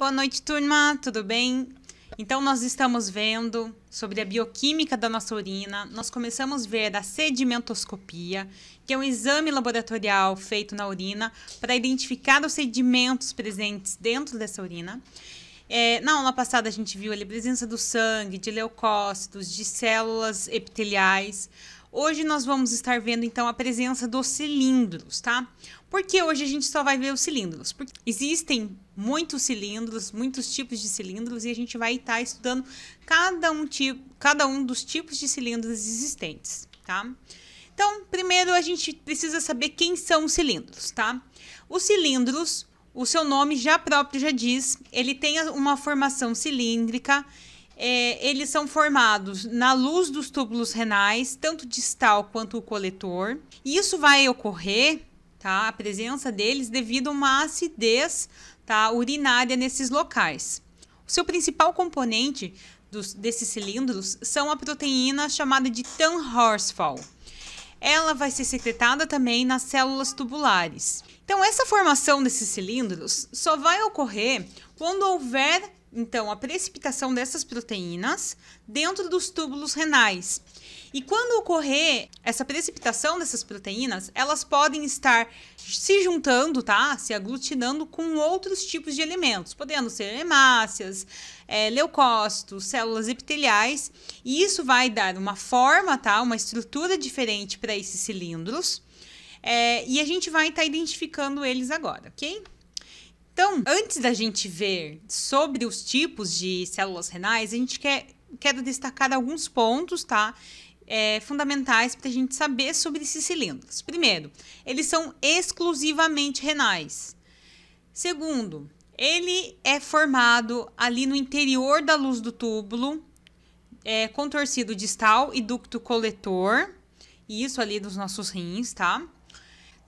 Boa noite, turma, tudo bem? Então, nós estamos vendo sobre a bioquímica da nossa urina. Nós começamos a ver a sedimentoscopia, que é um exame laboratorial feito na urina para identificar os sedimentos presentes dentro dessa urina. Na aula passada, a gente viu ali a presença do sangue, de leucócitos, de células epiteliais. Hoje nós vamos estar vendo, então, a presença dos cilindros, tá? Por que hoje a gente só vai ver os cilindros? Porque existem muitos cilindros, muitos tipos de cilindros, e a gente vai estar estudando cada um dos tipos de cilindros existentes, tá? Então, primeiro a gente precisa saber quem são os cilindros, tá? Os cilindros, o seu nome já próprio já diz, ele tem uma formação cilíndrica. Eles são formados na luz dos túbulos renais, tanto distal quanto o coletor. E isso vai ocorrer, tá, a presença deles devido a uma acidez, tá, urinária nesses locais. O seu principal componente desses cilindros são a proteína chamada de Tan-Horsfall. Ela vai ser secretada também nas células tubulares. Então, essa formação desses cilindros só vai ocorrer quando houver, então, a precipitação dessas proteínas dentro dos túbulos renais. E quando ocorrer essa precipitação dessas proteínas, elas podem estar se juntando, tá? Se aglutinando com outros tipos de elementos, podendo ser hemácias, leucócitos, células epiteliais. E isso vai dar uma forma, tá? Uma estrutura diferente para esses cilindros. E a gente vai estar identificando eles agora, ok? Então, antes da gente ver sobre os tipos de células renais, a gente quer destacar alguns pontos, tá? Fundamentais para a gente saber sobre esses cilindros. Primeiro, eles são exclusivamente renais. Segundo, ele é formado ali no interior da luz do túbulo, contorcido distal e ducto coletor, isso ali dos nossos rins, tá?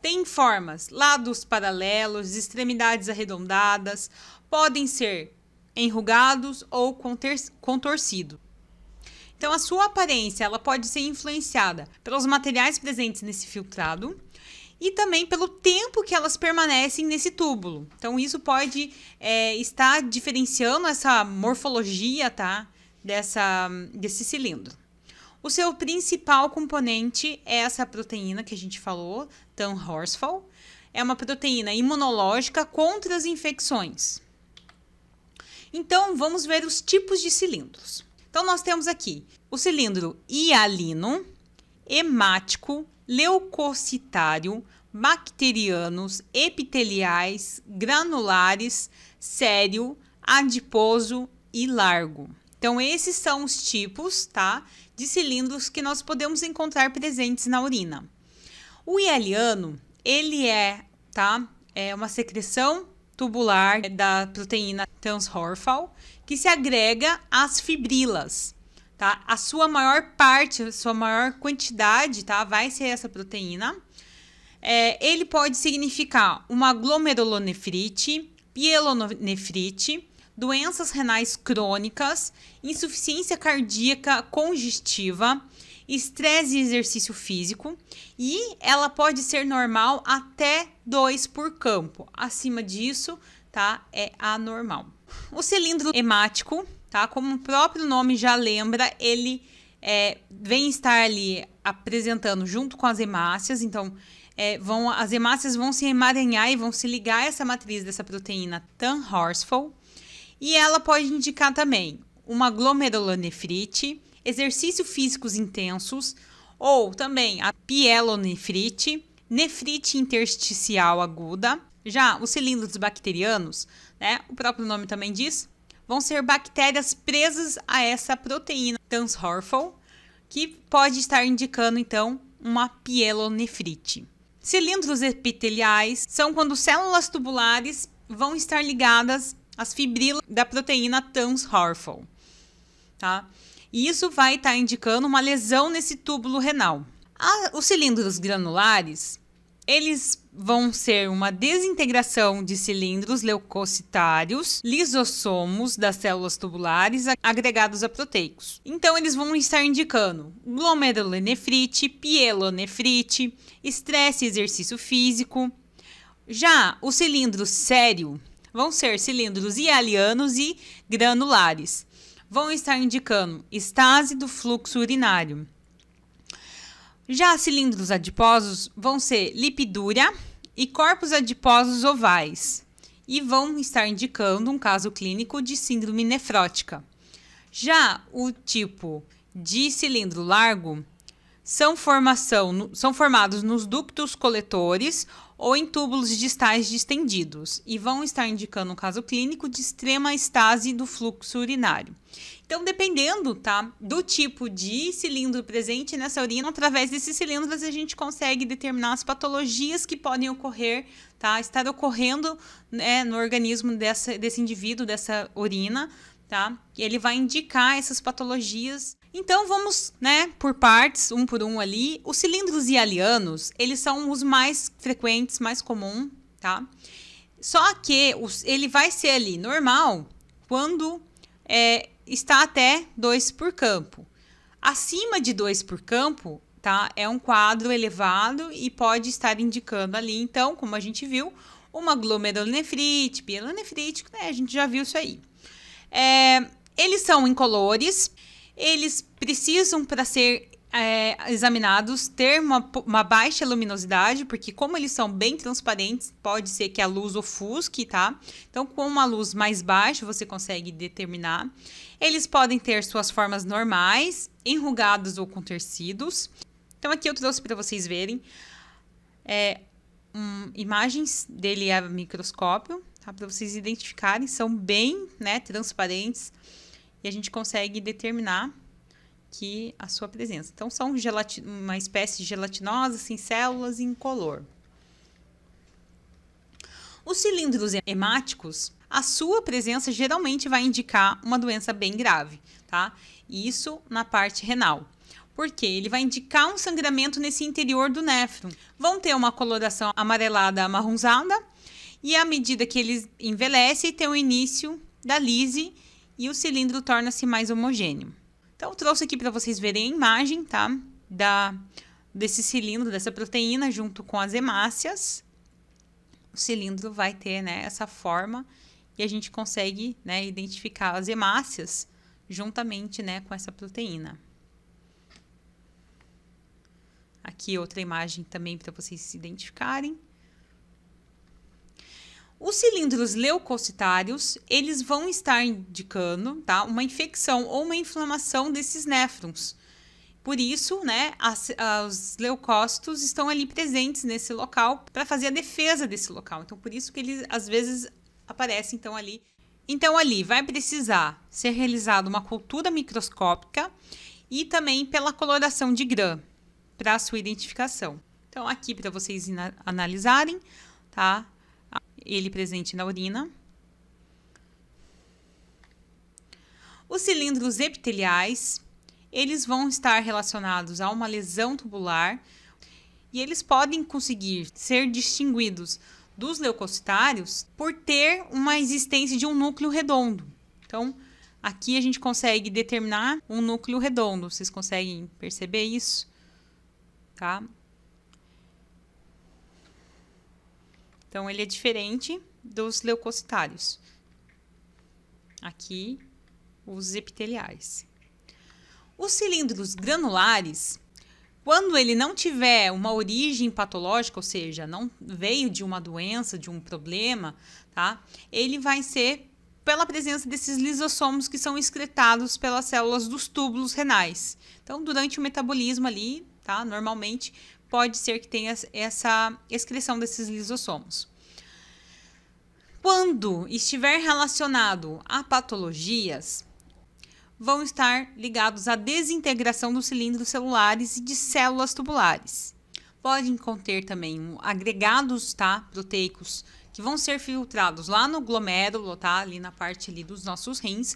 Tem formas, lados paralelos, extremidades arredondadas, podem ser enrugados ou contorcidos. Então, a sua aparência ela pode ser influenciada pelos materiais presentes nesse filtrado e também pelo tempo que elas permanecem nesse túbulo. Então, isso pode estar diferenciando essa morfologia, tá, desse cilindro. O seu principal componente é essa proteína que a gente falou, Tan-Horsfall. É uma proteína imunológica contra as infecções. Então, vamos ver os tipos de cilindros. Então, nós temos aqui o cilindro hialino, hemático, leucocitário, bacterianos, epiteliais, granulares, sério, adiposo e largo. Então, esses são os tipos, tá, de cilindros que nós podemos encontrar presentes na urina. O hialiano, ele é uma secreção tubular da proteína Tan-Horsfall que se agrega às fibrilas, tá? A sua maior parte, a sua maior quantidade, tá, vai ser essa proteína. Ele pode significar uma glomerulonefrite, pielonefrite, doenças renais crônicas, insuficiência cardíaca congestiva, estresse e exercício físico, e ela pode ser normal até 2 por campo. Acima disso, tá, é anormal. O cilindro hemático, tá, como o próprio nome já lembra, ele vem estar ali apresentando junto com as hemácias. Então, as hemácias vão se emaranhar e vão se ligar a essa matriz dessa proteína Tan-Horsfall. E ela pode indicar também uma glomerulonefrite, exercícios físicos intensos, ou também a pielonefrite, nefrite intersticial aguda. Já os cilindros bacterianos, né, o próprio nome também diz, vão ser bactérias presas a essa proteína Tan-Horsfall, que pode estar indicando, então, uma pielonefrite. Cilindros epiteliais são quando células tubulares vão estar ligadas as fibrilas da proteína Tan-Horsfall, tá? E isso vai estar indicando uma lesão nesse túbulo renal. Os cilindros granulares, eles vão ser uma desintegração de cilindros leucocitários, lisossomos das células tubulares agregados a proteicos. Então, eles vão estar indicando glomerulonefrite, pielonefrite, estresse e exercício físico. Já o cilindro sério vão ser cilindros hialianos e granulares. Vão estar indicando estase do fluxo urinário. Já cilindros adiposos vão ser lipidúria e corpos adiposos ovais e vão estar indicando um caso clínico de síndrome nefrótica. Já o tipo de cilindro largo são formados nos ductos coletores ou em túbulos distais distendidos e vão estar indicando um caso clínico de extrema estase do fluxo urinário. Então, dependendo, tá, do tipo de cilindro presente nessa urina, através desses cilindros a gente consegue determinar as patologias que podem ocorrer, tá, estar ocorrendo, né, no organismo desse indivíduo, dessa urina, tá? E ele vai indicar essas patologias. Então, vamos, né, por partes, um por um ali. Os cilindros hialianos, eles são os mais frequentes, mais comuns, tá? Só que ele vai ser ali normal quando está até 2 por campo. Acima de 2 por campo, tá, é um quadro elevado e pode estar indicando ali, então, como a gente viu, uma glomerulonefrite, pielonefrite, né, a gente já viu isso aí. Eles são incolores, eles precisam, para ser examinados, ter uma baixa luminosidade, porque como eles são bem transparentes, pode ser que a luz ofusque, tá? Então, com uma luz mais baixa, você consegue determinar. Eles podem ter suas formas normais, enrugados ou com tecidos. Então, aqui eu trouxe para vocês verem imagens dele a microscópio, tá? Para vocês identificarem, são bem, né, transparentes e a gente consegue determinar que a sua presença. Então, são uma espécie gelatinosa, sem células, incolor. Os cilindros hemáticos, a sua presença geralmente vai indicar uma doença bem grave, tá? Isso na parte renal. Porque ele vai indicar um sangramento nesse interior do néfron. Vão ter uma coloração amarelada amarronzada e à medida que eles envelhecem, tem o início da lise e o cilindro torna-se mais homogêneo. Então, eu trouxe aqui para vocês verem a imagem, tá? Desse cilindro, dessa proteína, junto com as hemácias. O cilindro vai ter, né, essa forma e a gente consegue, né, identificar as hemácias juntamente, né, com essa proteína. Aqui outra imagem também para vocês se identificarem. Os cilindros leucocitários, eles vão estar indicando, tá, uma infecção ou uma inflamação desses néfrons. Por isso, né, os leucócitos estão ali presentes nesse local para fazer a defesa desse local. Então, por isso que eles, às vezes, aparecem então ali. Então, ali vai precisar ser realizada uma cultura microscópica e também pela coloração de Gram para a sua identificação. Então, aqui para vocês analisarem, tá? Ele presente na urina. Os cilindros epiteliais, eles vão estar relacionados a uma lesão tubular e eles podem conseguir ser distinguidos dos leucocitários por ter uma existência de um núcleo redondo. Então, aqui a gente consegue determinar um núcleo redondo. Vocês conseguem perceber isso? Tá? Então, ele é diferente dos leucocitários. Aqui, os epiteliais. Os cilindros granulares, quando ele não tiver uma origem patológica, ou seja, não veio de uma doença, de um problema, tá? Ele vai ser pela presença desses lisossomos que são excretados pelas células dos túbulos renais. Então, durante o metabolismo ali, tá? Normalmente, pode ser que tenha essa excreção desses lisossomos. Quando estiver relacionado a patologias, vão estar ligados à desintegração dos cilindros celulares e de células tubulares. Podem conter também agregados, tá, proteicos que vão ser filtrados lá no glomérulo, tá, ali na parte ali dos nossos rins.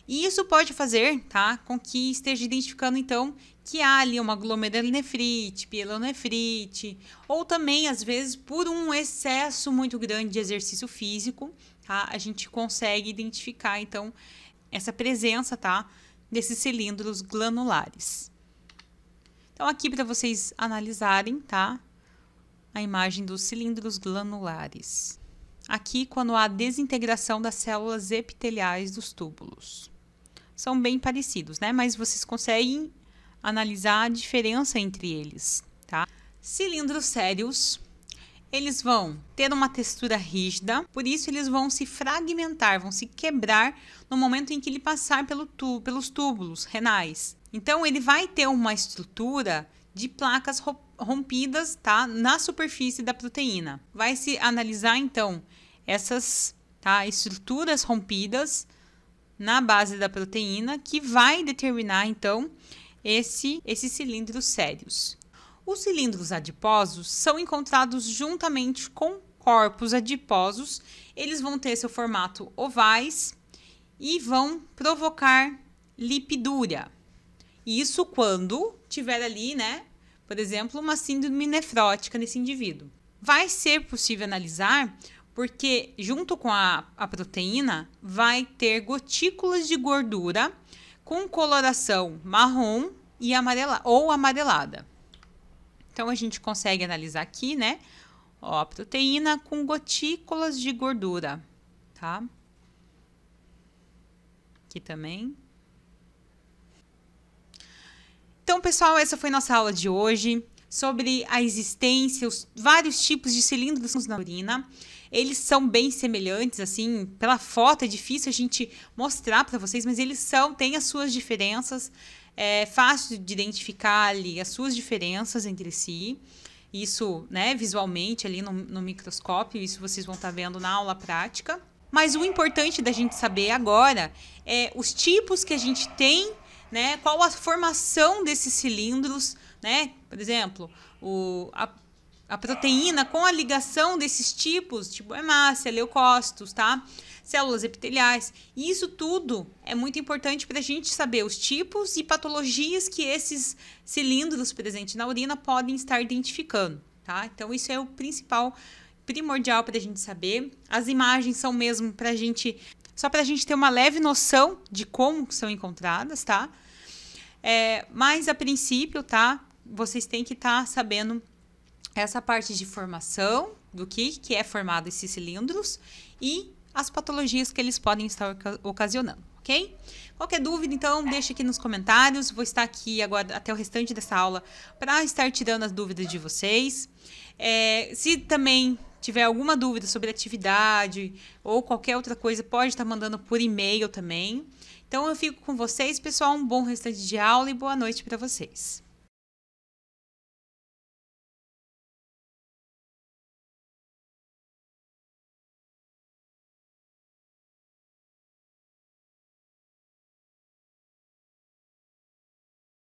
E isso pode fazer, tá, com que esteja identificando, então, que há ali uma glomerulonefrite, pielonefrite, ou também, às vezes, por um excesso muito grande de exercício físico, tá, a gente consegue identificar, então, essa presença, tá, desses cilindros glanulares. Então, aqui para vocês analisarem, tá, a imagem dos cilindros glanulares. aqui quando há desintegração das células epiteliais dos túbulos. São bem parecidos, né? Mas vocês conseguem analisar a diferença entre eles, tá? Cilindros sérios, eles vão ter uma textura rígida, por isso eles vão se fragmentar, vão se quebrar no momento em que ele passar pelos túbulos renais. Então, ele vai ter uma estrutura de placas rompidas, tá, na superfície da proteína. Vai se analisar, então, essas, tá, estruturas rompidas na base da proteína, que vai determinar, então, esses cilindros sérios. Os cilindros adiposos são encontrados juntamente com corpos adiposos. Eles vão ter seu formato ovais e vão provocar lipidúria. Isso quando tiver ali, né, por exemplo, uma síndrome nefrótica nesse indivíduo. Vai ser possível analisar porque junto com a proteína vai ter gotículas de gordura com coloração marrom e amarelada. Então, a gente consegue analisar aqui, né? Ó, a proteína com gotículas de gordura, tá? Aqui também. Então, pessoal, essa foi nossa aula de hoje sobre a existência, os vários tipos de cilindros na urina. Eles são bem semelhantes, assim, pela foto é difícil a gente mostrar para vocês, mas eles têm as suas diferenças. É fácil de identificar ali as suas diferenças entre si. Isso, né, visualmente ali no microscópio, isso vocês vão estar vendo na aula prática. Mas o importante da gente saber agora é os tipos que a gente tem, né, qual a formação desses cilindros, né? Por exemplo, a proteína com a ligação desses tipos, tipo hemácia, leucócitos, tá? Células epiteliais. E isso tudo é muito importante para a gente saber os tipos e patologias que esses cilindros presentes na urina podem estar identificando, tá? Então, isso é o primordial para a gente saber. As imagens são mesmo para a gente, só para a gente ter uma leve noção de como são encontradas, tá? Mas a princípio, tá? Vocês têm que estar sabendo essa parte de formação, do que é formado esses cilindros e as patologias que eles podem estar ocasionando, ok? Qualquer dúvida, então, deixa aqui nos comentários. Vou estar aqui agora até o restante dessa aula para estar tirando as dúvidas de vocês. Se também tiver alguma dúvida sobre atividade ou qualquer outra coisa, pode estar mandando por e-mail também. Então, eu fico com vocês, pessoal. Um bom restante de aula e boa noite para vocês.